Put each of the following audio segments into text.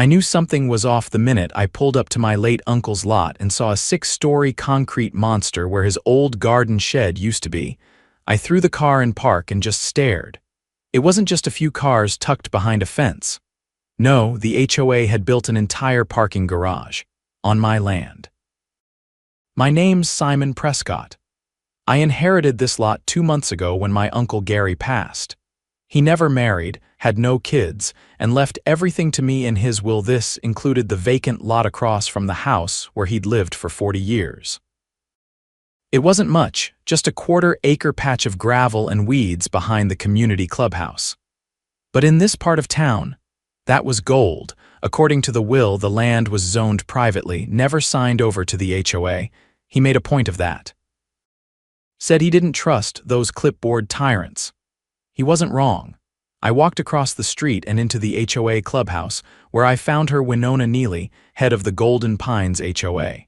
I knew something was off the minute I pulled up to my late uncle's lot and saw a 6-story concrete monster where his old garden shed used to be. I threw the car in park and just stared. It wasn't just a few cars tucked behind a fence. No, the HOA had built an entire parking garage on my land. My name's Simon Prescott. I inherited this lot 2 months ago when my Uncle Gary passed. He never married, had no kids, and left everything to me in his will. This included the vacant lot across from the house where he'd lived for 40 years. It wasn't much, just a 1/4-acre patch of gravel and weeds behind the community clubhouse. But in this part of town, that was gold. According to the will, the land was zoned privately, never signed over to the HOA. He made a point of that. Said he didn't trust those clipboard tyrants. He wasn't wrong. I walked across the street and into the HOA clubhouse, where I found her Winona Neely, head of the Golden Pines HOA.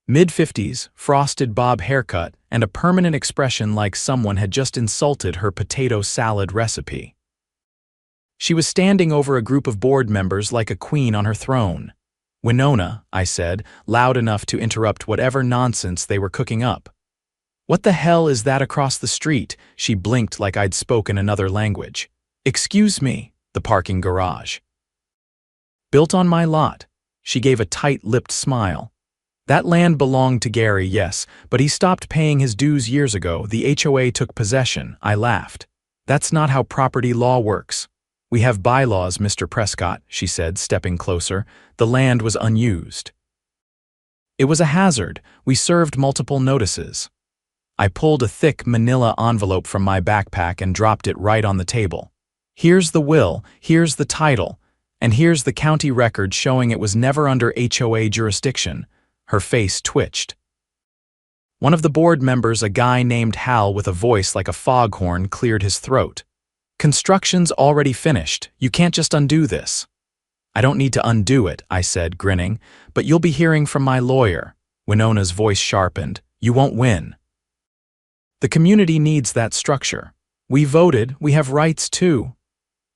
Mid-50s, frosted bob haircut, and a permanent expression like someone had just insulted her potato salad recipe. She was standing over a group of board members like a queen on her throne. "Winona," I said, loud enough to interrupt whatever nonsense they were cooking up. "What the hell is that across the street?" She blinked like I'd spoken another language. "Excuse me," the parking garage. "Built on my lot." She gave a tight-lipped smile. "That land belonged to Gary, yes, but he stopped paying his dues years ago. The HOA took possession." I laughed. "That's not how property law works." "We have bylaws, Mr. Prescott," she said, stepping closer. "The land was unused." "It was a hazard. We served multiple notices." I pulled a thick manila envelope from my backpack and dropped it right on the table. "Here's the will, here's the title, and here's the county record showing it was never under HOA jurisdiction." Her face twitched. One of the board members, a guy named Hal with a voice like a foghorn, cleared his throat. "Construction's already finished. You can't just undo this." "I don't need to undo it," I said, grinning, "but you'll be hearing from my lawyer." Winona's voice sharpened. "You won't win. The community needs that structure. We voted, we have rights too."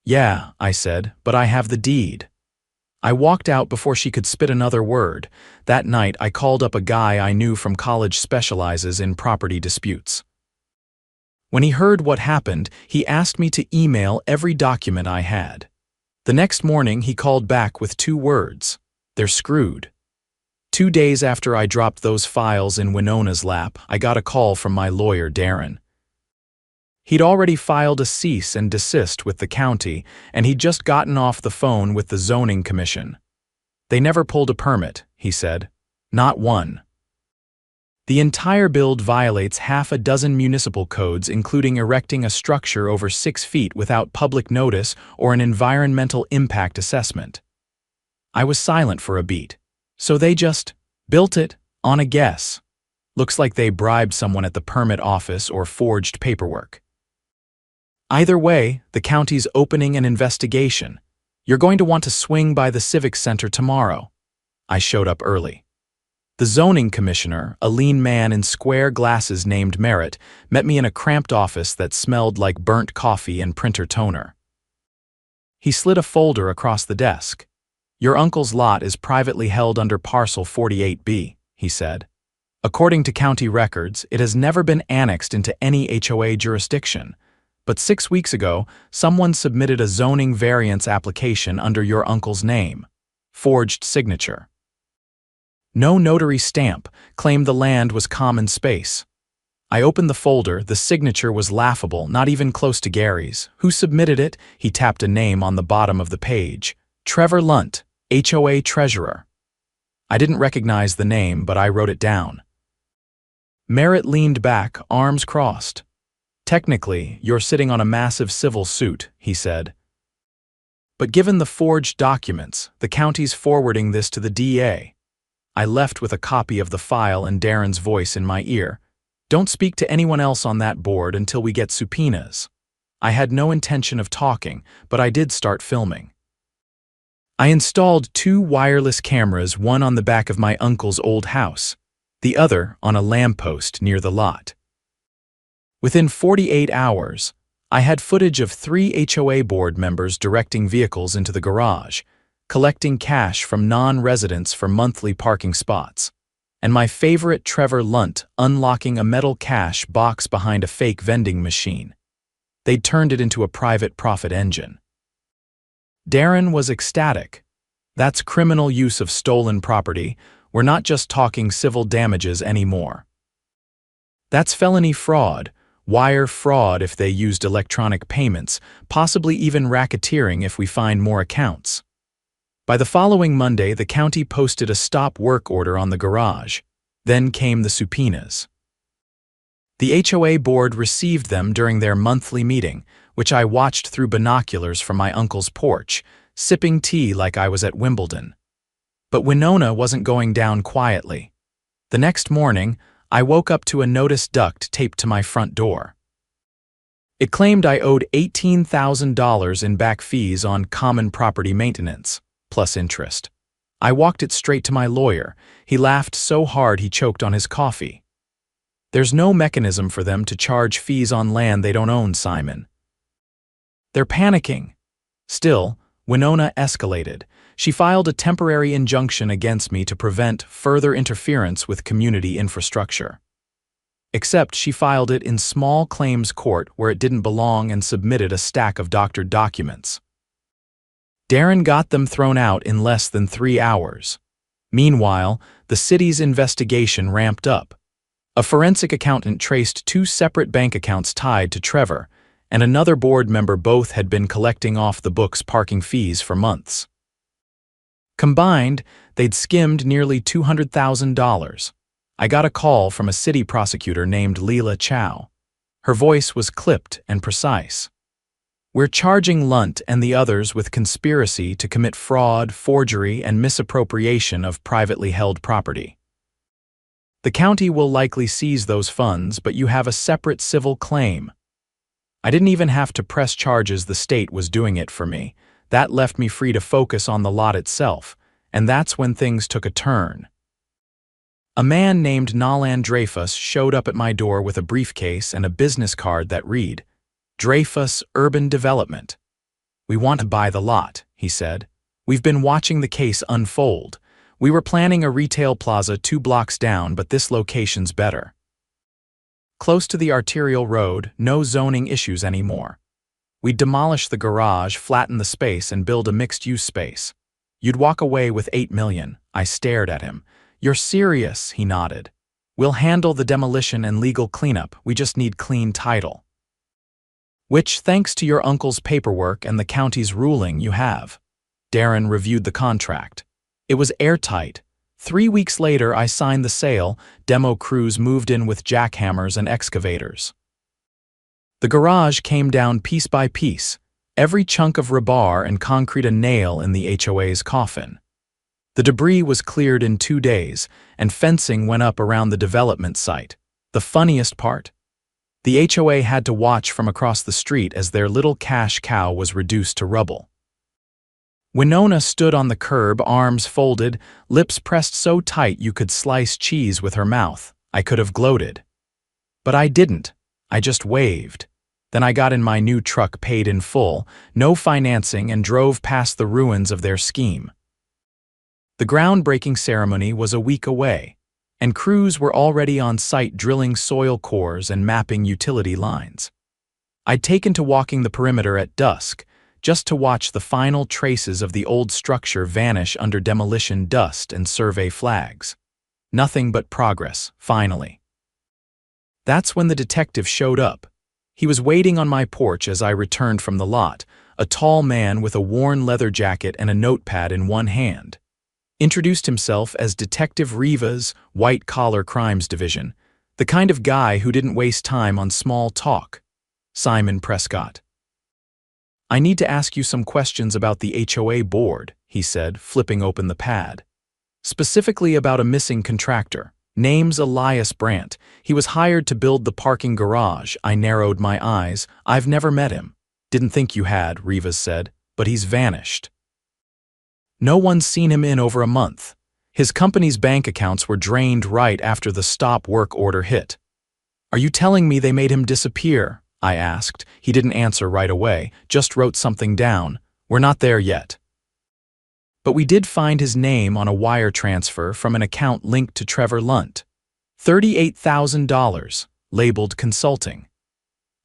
"Yeah," I said, "but I have the deed." I walked out before she could spit another word. That night, I called up a guy I knew from college specializes in property disputes. When he heard what happened, he asked me to email every document I had. The next morning, he called back with 2 words. "They're screwed." 2 days after I dropped those files in Winona's lap, I got a call from my lawyer, Darren. He'd already filed a cease and desist with the county, and he'd just gotten off the phone with the zoning commission. "They never pulled a permit," he said. "Not one. The entire build violates half a dozen municipal codes, including erecting a structure over 6 feet without public notice or an environmental impact assessment." I was silent for a beat. "So they just built it on a guess. Looks like they bribed someone at the permit office or forged paperwork." "Either way, the county's opening an investigation. You're going to want to swing by the Civic Center tomorrow." I showed up early. The zoning commissioner, a lean man in square glasses named Merritt, met me in a cramped office that smelled like burnt coffee and printer toner. He slid a folder across the desk. "Your uncle's lot is privately held under Parcel 48B, he said. "According to county records, it has never been annexed into any HOA jurisdiction. But 6 weeks ago, someone submitted a zoning variance application under your uncle's name. Forged signature. No notary stamp, claimed the land was common space." I opened the folder. The signature was laughable, not even close to Gary's. "Who submitted it?" He tapped a name on the bottom of the page. "Trevor Lunt, HOA treasurer." I didn't recognize the name, but I wrote it down. Merritt leaned back, arms crossed. "Technically, you're sitting on a massive civil suit," he said. "But given the forged documents, the county's forwarding this to the DA. I left with a copy of the file and Darren's voice in my ear. "Don't speak to anyone else on that board until we get subpoenas." I had no intention of talking, but I did start filming. I installed 2 wireless cameras, one on the back of my uncle's old house, the other on a lamppost near the lot. Within 48 hours, I had footage of 3 HOA board members directing vehicles into the garage. collecting cash from non-residents for monthly parking spots. And my favorite Trevor Lunt unlocking a metal cash box behind a fake vending machine. They'd turned it into a private profit engine. Darren was ecstatic. That's criminal use of stolen property. We're not just talking civil damages anymore. That's felony fraud, wire fraud if they used electronic payments, possibly even racketeering if we find more accounts. By the following Monday, the county posted a stop work order on the garage. Then came the subpoenas. The HOA board received them during their monthly meeting, which I watched through binoculars from my uncle's porch, sipping tea like I was at Wimbledon. But Winona wasn't going down quietly. The next morning, I woke up to a notice duct taped to my front door. It claimed I owed $18,000 in back fees on common property maintenance, plus interest. I walked it straight to my lawyer. He laughed so hard he choked on his coffee. There's no mechanism for them to charge fees on land they don't own, Simon. They're panicking. Still, Winona escalated. She filed a temporary injunction against me to prevent further interference with community infrastructure. Except she filed it in small claims court where it didn't belong and submitted a stack of doctored documents. Darren got them thrown out in less than 3 hours. Meanwhile, the city's investigation ramped up. A forensic accountant traced 2 separate bank accounts tied to Trevor, and another board member. Both had been collecting off the books parking fees for months. Combined, they'd skimmed nearly $200,000. I got a call from a city prosecutor named Leela Chow. Her voice was clipped and precise. We're charging Lunt and the others with conspiracy to commit fraud, forgery, and misappropriation of privately held property. The county will likely seize those funds, but you have a separate civil claim. I didn't even have to press charges. The state was doing it for me. That left me free to focus on the lot itself, and that's when things took a turn. A man named Nalan Dreyfus showed up at my door with a briefcase and a business card that read, "Dreyfus Urban Development. We want to buy the lot," he said. "We've been watching the case unfold. We were planning a retail plaza 2 blocks down, but this location's better. Close to the arterial road, no zoning issues anymore. We'd demolish the garage, flatten the space, and build a mixed-use space. You'd walk away with $8 million. I stared at him. "You're serious," he nodded. "We'll handle the demolition and legal cleanup. We just need clean title." "Which, thanks to your uncle's paperwork and the county's ruling, you have." Darren reviewed the contract. It was airtight. 3 weeks later, I signed the sale. Demo crews moved in with jackhammers and excavators. The garage came down piece by piece, every chunk of rebar and concrete a nail in the HOA's coffin. The debris was cleared in 2 days, and fencing went up around the development site. The funniest part? The HOA had to watch from across the street as their little cash cow was reduced to rubble. Winona stood on the curb, arms folded, lips pressed so tight you could slice cheese with her mouth. I could have gloated. But I didn't. I just waved. Then I got in my new truck, paid in full, no financing, and drove past the ruins of their scheme. The groundbreaking ceremony was a week away, and crews were already on site drilling soil cores and mapping utility lines. I'd taken to walking the perimeter at dusk, just to watch the final traces of the old structure vanish under demolition dust and survey flags. Nothing but progress, finally. That's when the detective showed up. He was waiting on my porch as I returned from the lot, a tall man with a worn leather jacket and a notepad in one hand. Introduced himself as Detective Riva's White-Collar Crimes Division, the kind of guy who didn't waste time on small talk. Simon Prescott. "I need to ask you some questions about the HOA board," he said, flipping open the pad. "Specifically about a missing contractor. Name's Elias Brandt. He was hired to build the parking garage." I narrowed my eyes. "I've never met him." "Didn't think you had," Rivas said, "but he's vanished. No one's seen him in over a month. His company's bank accounts were drained right after the stop work order hit." "Are you telling me they made him disappear?" I asked. He didn't answer right away, just wrote something down. "We're not there yet." But we did find his name on a wire transfer from an account linked to Trevor Lunt. $38,000, labeled consulting.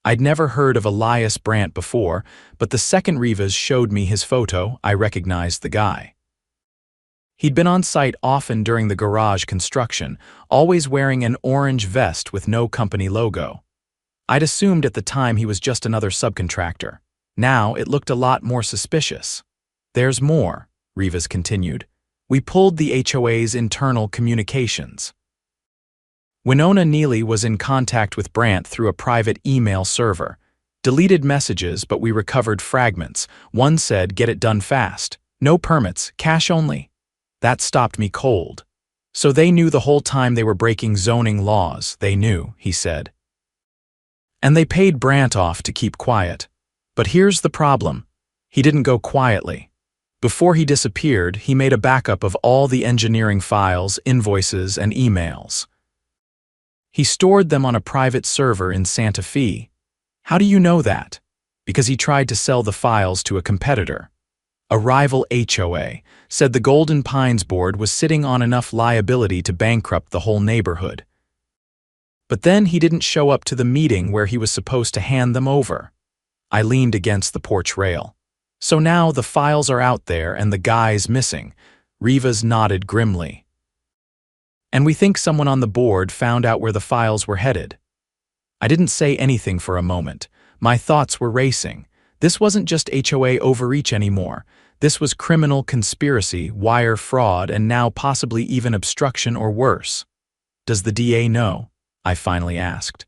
I'd never heard of Elias Brandt before, but the second Rivas showed me his photo, I recognized the guy. He'd been on site often during the garage construction, always wearing an orange vest with no company logo. I'd assumed at the time he was just another subcontractor. Now it looked a lot more suspicious. There's more, Rivas continued. We pulled the HOA's internal communications. Winona Neely was in contact with Brandt through a private email server. Deleted messages, but we recovered fragments. One said, "Get it done fast. No permits, cash only." That stopped me cold. So they knew the whole time they were breaking zoning laws, they knew, he said. And they paid Brandt off to keep quiet. But here's the problem. He didn't go quietly. Before he disappeared, he made a backup of all the engineering files, invoices, and emails. He stored them on a private server in Santa Fe. How do you know that? Because he tried to sell the files to a competitor. A rival HOA said the Golden Pines board was sitting on enough liability to bankrupt the whole neighborhood. But then he didn't show up to the meeting where he was supposed to hand them over. I leaned against the porch rail. So now the files are out there and the guy's missing. Rivas nodded grimly. And we think someone on the board found out where the files were headed. I didn't say anything for a moment. My thoughts were racing. This wasn't just HOA overreach anymore. This was criminal conspiracy, wire fraud, and now possibly even obstruction or worse. Does the DA know? I finally asked.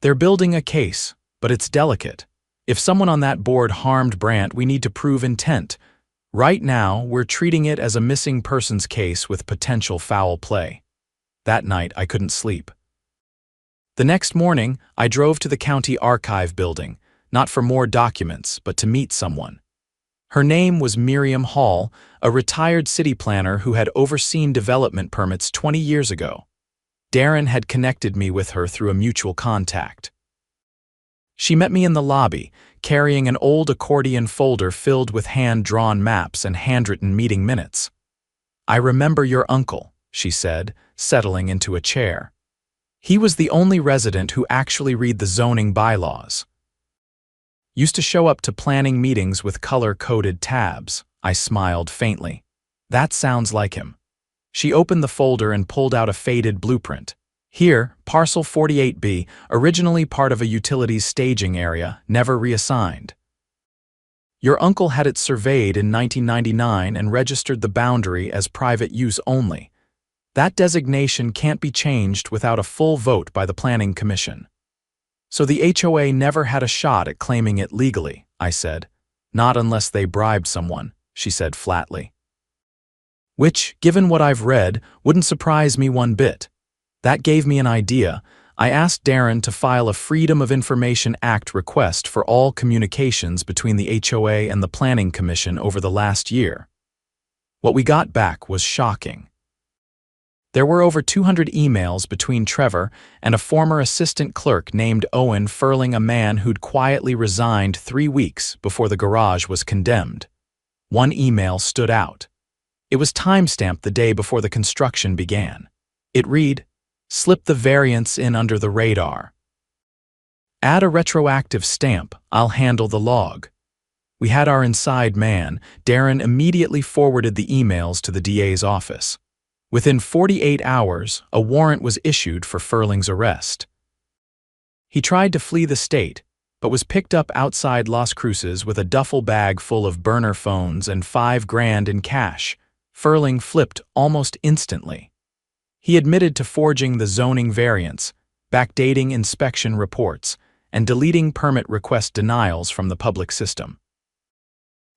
They're building a case, but it's delicate. If someone on that board harmed Brandt, we need to prove intent. Right now, we're treating it as a missing persons case with potential foul play. That night, I couldn't sleep. The next morning, I drove to the county archive building, not for more documents, but to meet someone. Her name was Miriam Hall, a retired city planner who had overseen development permits 20 years ago. Darren had connected me with her through a mutual contact. She met me in the lobby, carrying an old accordion folder filled with hand-drawn maps and handwritten meeting minutes. "I remember your uncle," she said, settling into a chair. "He was the only resident who actually read the zoning bylaws. Used to show up to planning meetings with color-coded tabs." I smiled faintly. "That sounds like him." She opened the folder and pulled out a faded blueprint. "Here, parcel 48B, originally part of a utilities staging area, never reassigned. Your uncle had it surveyed in 1999 and registered the boundary as private use only. That designation can't be changed without a full vote by the Planning Commission. So the HOA never had a shot at claiming it legally," I said. "Not unless they bribed someone," she said flatly. Which, given what I've read, wouldn't surprise me one bit. That gave me an idea. I asked Darren to file a Freedom of Information Act request for all communications between the HOA and the Planning Commission over the last year. What we got back was shocking. There were over 200 emails between Trevor and a former assistant clerk named Owen furling a man who'd quietly resigned 3 weeks before the garage was condemned. One email stood out. It was timestamped the day before the construction began. It read, "Slip the variance in under the radar. Add a retroactive stamp, I'll handle the log." We had our inside man. Darren immediately forwarded the emails to the DA's office. Within 48 hours, a warrant was issued for Furling's arrest. He tried to flee the state, but was picked up outside Las Cruces with a duffel bag full of burner phones and $5 grand in cash. Furling flipped almost instantly. He admitted to forging the zoning variance, backdating inspection reports, and deleting permit request denials from the public system.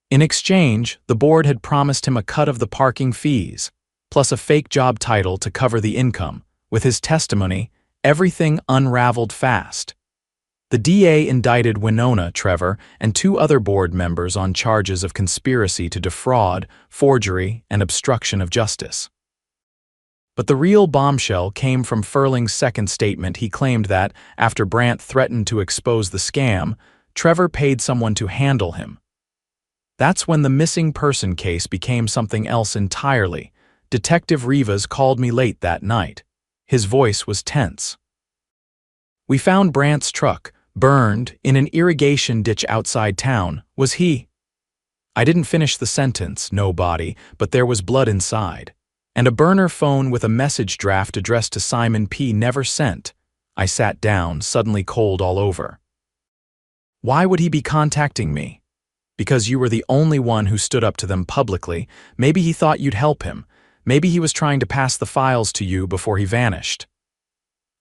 In exchange, the board had promised him a cut of the parking fees, plus a fake job title to cover the income. With his testimony, everything unraveled fast. The DA indicted Winona, Trevor, and 2 other board members on charges of conspiracy to defraud, forgery, and obstruction of justice. But the real bombshell came from Furling's second statement. He claimed that, after Brandt threatened to expose the scam, Trevor paid someone to handle him. That's when the missing person case became something else entirely. Detective Rivas called me late that night. His voice was tense. "We found Brandt's truck, burned, in an irrigation ditch outside town. Was he?" I didn't finish the sentence, no body, but there was blood inside. And a burner phone with a message draft addressed to Simon P. never sent. I sat down, suddenly cold all over. "Why would he be contacting me?" "Because you were the only one who stood up to them publicly. Maybe he thought you'd help him. Maybe he was trying to pass the files to you before he vanished."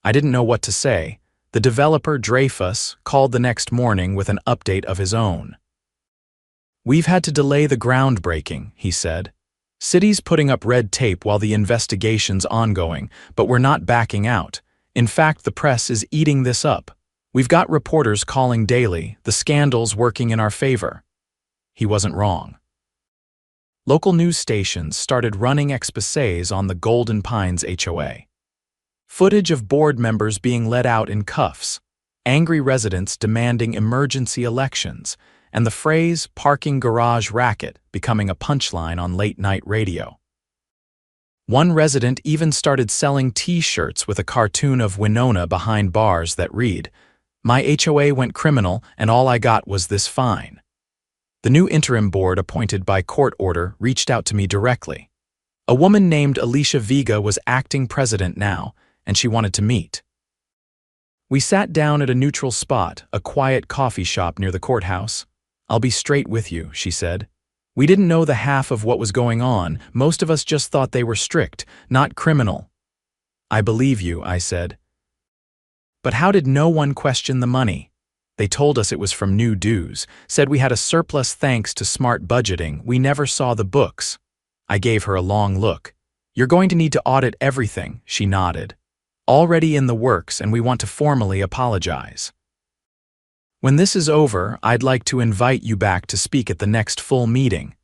I didn't know what to say. The developer, Dreyfus, called the next morning with an update of his own. "We've had to delay the groundbreaking," he said. "City's putting up red tape while the investigation's ongoing, but we're not backing out. In fact, the press is eating this up. We've got reporters calling daily, the scandal's working in our favor." He wasn't wrong. Local news stations started running exposés on the Golden Pines HOA. Footage of board members being let out in cuffs, angry residents demanding emergency elections, and the phrase "parking garage racket" becoming a punchline on late-night radio. One resident even started selling T-shirts with a cartoon of Winona behind bars that read, "My HOA went criminal and all I got was this fine." The new interim board appointed by court order reached out to me directly. A woman named Alicia Vega was acting president now, and she wanted to meet. We sat down at a neutral spot, a quiet coffee shop near the courthouse. "I'll be straight with you," she said. "We didn't know the half of what was going on. Most of us just thought they were strict, not criminal." "I believe you," I said. "But how did no one question the money? They told us it was from new dues, said we had a surplus thanks to smart budgeting. We never saw the books." I gave her a long look. "You're going to need to audit everything," she nodded. "Already in the works, and we want to formally apologize. When this is over, I'd like to invite you back to speak at the next full meeting.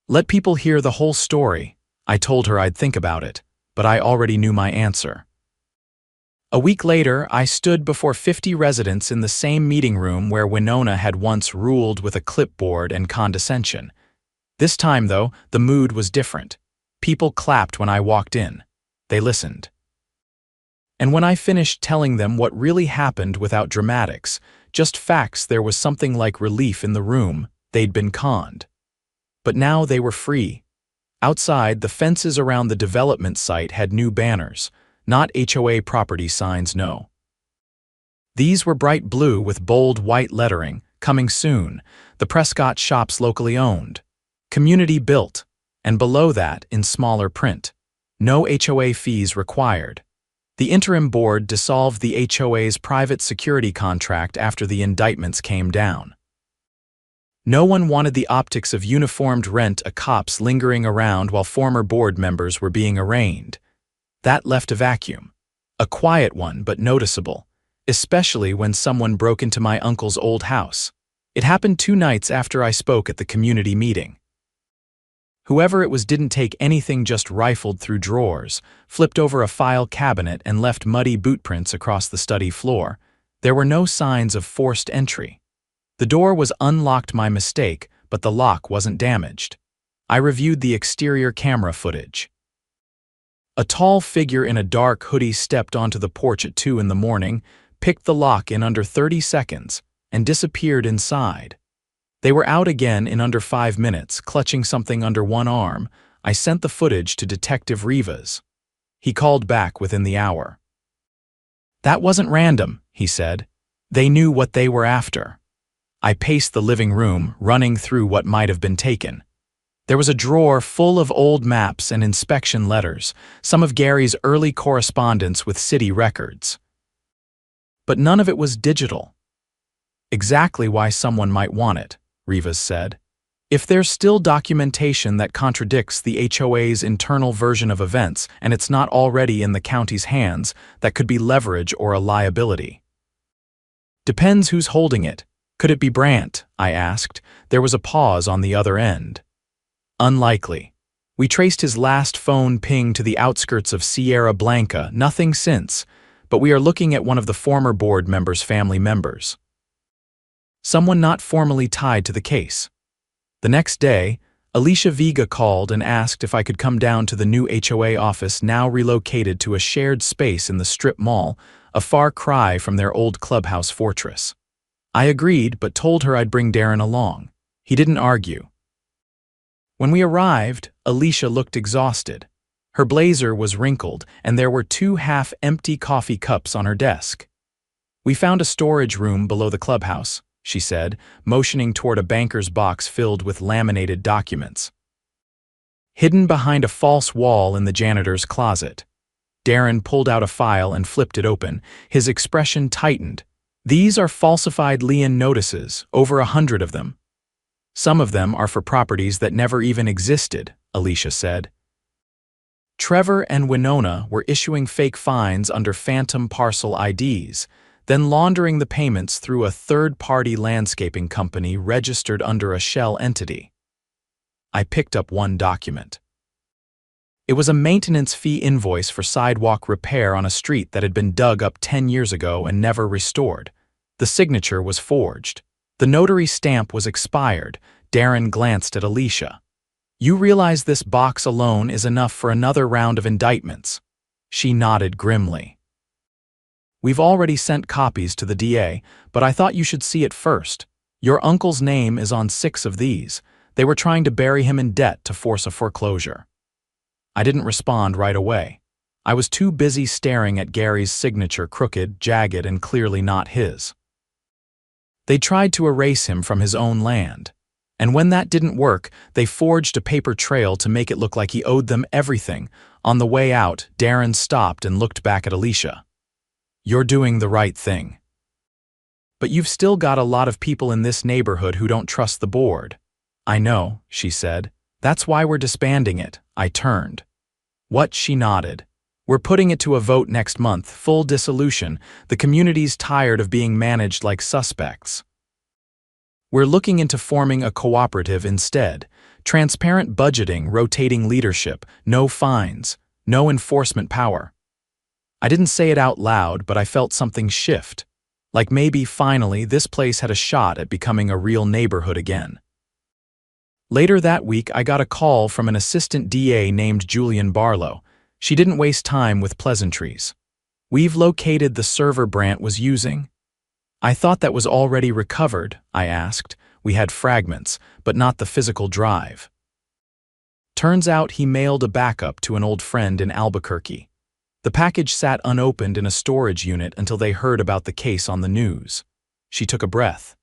Let people hear the whole story." I told her I'd think about it, but I already knew my answer. A week later, I stood before 50 residents in the same meeting room where Winona had once ruled with a clipboard and condescension. This time, though, the mood was different. People clapped when I walked in. They listened. And when I finished telling them what really happened without dramatics, just facts, there was something like relief in the room. They'd been conned. But now they were free. Outside, the fences around the development site had new banners. Not HOA property signs, no. These were bright blue with bold white lettering, "Coming soon, the Prescott shops locally owned. Community built," and below that, in smaller print, "No HOA fees required." The interim board dissolved the HOA's private security contract after the indictments came down. No one wanted the optics of uniformed rent-a-cops lingering around while former board members were being arraigned. That left a vacuum. A quiet one, but noticeable, especially when someone broke into my uncle's old house. It happened 2 nights after I spoke at the community meeting. Whoever it was didn't take anything, just rifled through drawers, flipped over a file cabinet, and left muddy bootprints across the study floor. There were no signs of forced entry. The door was unlocked by mistake, but the lock wasn't damaged. I reviewed the exterior camera footage. A tall figure in a dark hoodie stepped onto the porch at 2 in the morning, picked the lock in under 30 seconds, and disappeared inside. They were out again in under 5 minutes, clutching something under one arm. I sent the footage to Detective Rivas. He called back within the hour. "That wasn't random," he said. "They knew what they were after." I paced the living room, running through what might have been taken. There was a drawer full of old maps and inspection letters, some of Gary's early correspondence with city records. But none of it was digital. "Exactly why someone might want it," Rivas said. "If there's still documentation that contradicts the HOA's internal version of events and it's not already in the county's hands, that could be leverage or a liability." "Depends who's holding it. Could it be Brandt?" I asked. There was a pause on the other end. "Unlikely. We traced his last phone ping to the outskirts of Sierra Blanca, nothing since, but we are looking at one of the former board members' family members. Someone not formally tied to the case." The next day, Alicia Vega called and asked if I could come down to the new HOA office now relocated to a shared space in the strip mall, a far cry from their old clubhouse fortress. I agreed, but told her I'd bring Darren along. He didn't argue. When we arrived, Alicia looked exhausted. Her blazer was wrinkled, and there were 2 half-empty coffee cups on her desk. "We found a storage room below the clubhouse," she said, motioning toward a banker's box filled with laminated documents. "Hidden behind a false wall in the janitor's closet." Darren pulled out a file and flipped it open. His expression tightened. "These are falsified lien notices, over 100 of them. Some of them are for properties that never even existed," Alicia said. Trevor and Winona were issuing fake fines under phantom parcel IDs, then laundering the payments through a third-party landscaping company registered under a shell entity. I picked up one document. It was a maintenance fee invoice for sidewalk repair on a street that had been dug up 10 years ago and never restored. The signature was forged. The notary stamp was expired. Darren glanced at Alicia. "You realize this box alone is enough for another round of indictments?" She nodded grimly. "We've already sent copies to the DA, but I thought you should see it first. Your uncle's name is on 6 of these. They were trying to bury him in debt to force a foreclosure." I didn't respond right away. I was too busy staring at Gary's signature, crooked, jagged, and clearly not his. They tried to erase him from his own land. And when that didn't work, they forged a paper trail to make it look like he owed them everything. On the way out, Darren stopped and looked back at Alicia. "You're doing the right thing. But you've still got a lot of people in this neighborhood who don't trust the board." "I know," she said. "That's why we're disbanding it." I turned. "What?" She nodded. "We're putting it to a vote next month, full dissolution. The community's tired of being managed like suspects. We're looking into forming a cooperative instead. Transparent budgeting, rotating leadership, no fines, no enforcement power." I didn't say it out loud, but I felt something shift. Like maybe, finally, this place had a shot at becoming a real neighborhood again. Later that week, I got a call from an assistant DA named Julian Barlow. She didn't waste time with pleasantries. "We've located the server Brandt was using." "I thought that was already recovered," I asked. "We had fragments, but not the physical drive." Turns out he mailed a backup to an old friend in Albuquerque. The package sat unopened in a storage unit until they heard about the case on the news. She took a breath.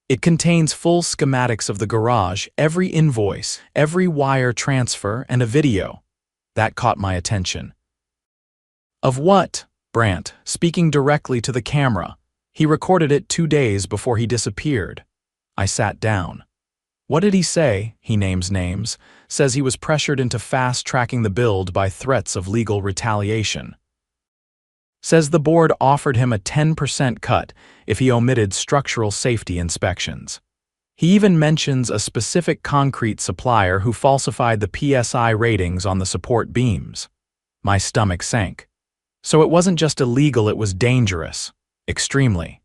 "It contains full schematics of the garage, every invoice, every wire transfer, and a video." That caught my attention. "Of what?" Brandt, speaking directly to the camera. "He recorded it 2 days before he disappeared." I sat down. "What did he say?" He names names. "Says he was pressured into fast-tracking the build by threats of legal retaliation. Says the board offered him a 10% cut if he omitted structural safety inspections. He even mentions a specific concrete supplier who falsified the PSI ratings on the support beams." My stomach sank. So it wasn't just illegal, it was dangerous. Extremely.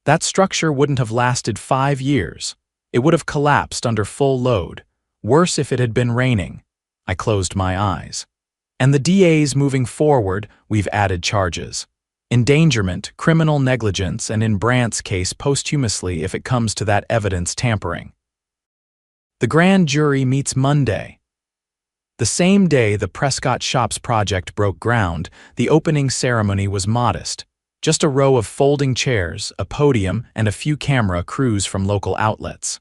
That structure wouldn't have lasted 5 years. It would have collapsed under full load. Worse if it had been raining. I closed my eyes. "And the DA's moving forward, we've added charges. Endangerment, criminal negligence, and in Brandt's case posthumously if it comes to that evidence tampering. The grand jury meets Monday." The same day the Prescott Shops project broke ground, the opening ceremony was modest. Just a row of folding chairs, a podium, and a few camera crews from local outlets.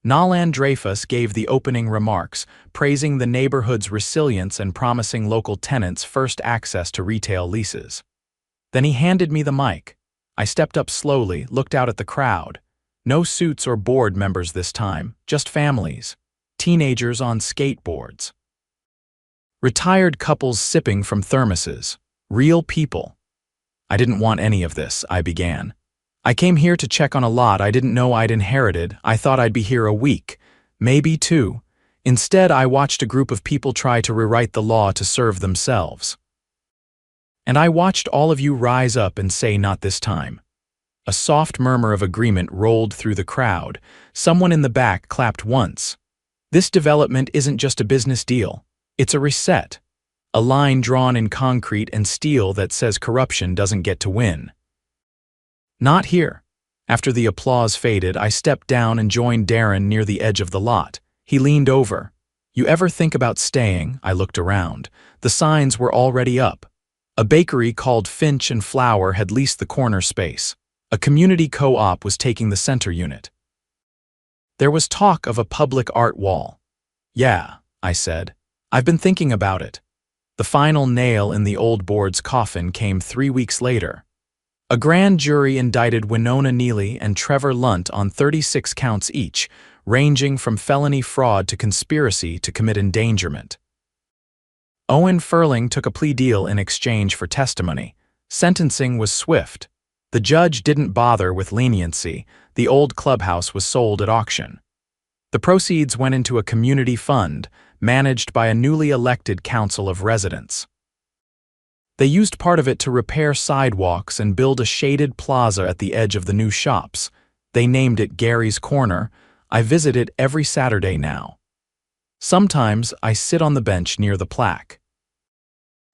Nalan Dreyfus gave the opening remarks, praising the neighborhood's resilience and promising local tenants first access to retail leases. Then he handed me the mic. I stepped up slowly, looked out at the crowd. No suits or board members this time, just families. Teenagers on skateboards. Retired couples sipping from thermoses. Real people. "I didn't want any of this," I began. "I came here to check on a lot I didn't know I'd inherited. I thought I'd be here a week, maybe 2. Instead, I watched a group of people try to rewrite the law to serve themselves. And I watched all of you rise up and say not this time. A soft murmur of agreement rolled through the crowd. Someone in the back clapped once. This development isn't just a business deal. It's a reset. A line drawn in concrete and steel that says corruption doesn't get to win. Not here. After the applause faded, I stepped down and joined Darren near the edge of the lot. He leaned over. "You ever think about staying?" I looked around. The signs were already up. A bakery called Finch and Flour had leased the corner space. A community co-op was taking the center unit. There was talk of a public art wall. "Yeah," I said. "I've been thinking about it." The final nail in the old board's coffin came 3 weeks later. A grand jury indicted Winona Neely and Trevor Lunt on 36 counts each, ranging from felony fraud to conspiracy to commit endangerment. Owen Furling took a plea deal in exchange for testimony. Sentencing was swift. The judge didn't bother with leniency. The old clubhouse was sold at auction. The proceeds went into a community fund, managed by a newly elected council of residents. They used part of it to repair sidewalks and build a shaded plaza at the edge of the new shops. They named it Gary's Corner. I visit it every Saturday now. Sometimes I sit on the bench near the plaque.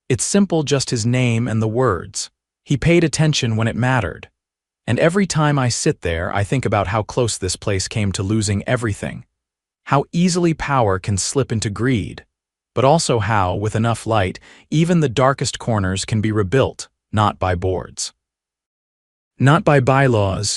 It's simple, just his name and the words. He paid attention when it mattered. And every time I sit there, I think about how close this place came to losing everything. How easily power can slip into greed. But also how, with enough light, even the darkest corners can be rebuilt, not by boards. Not by bylaws,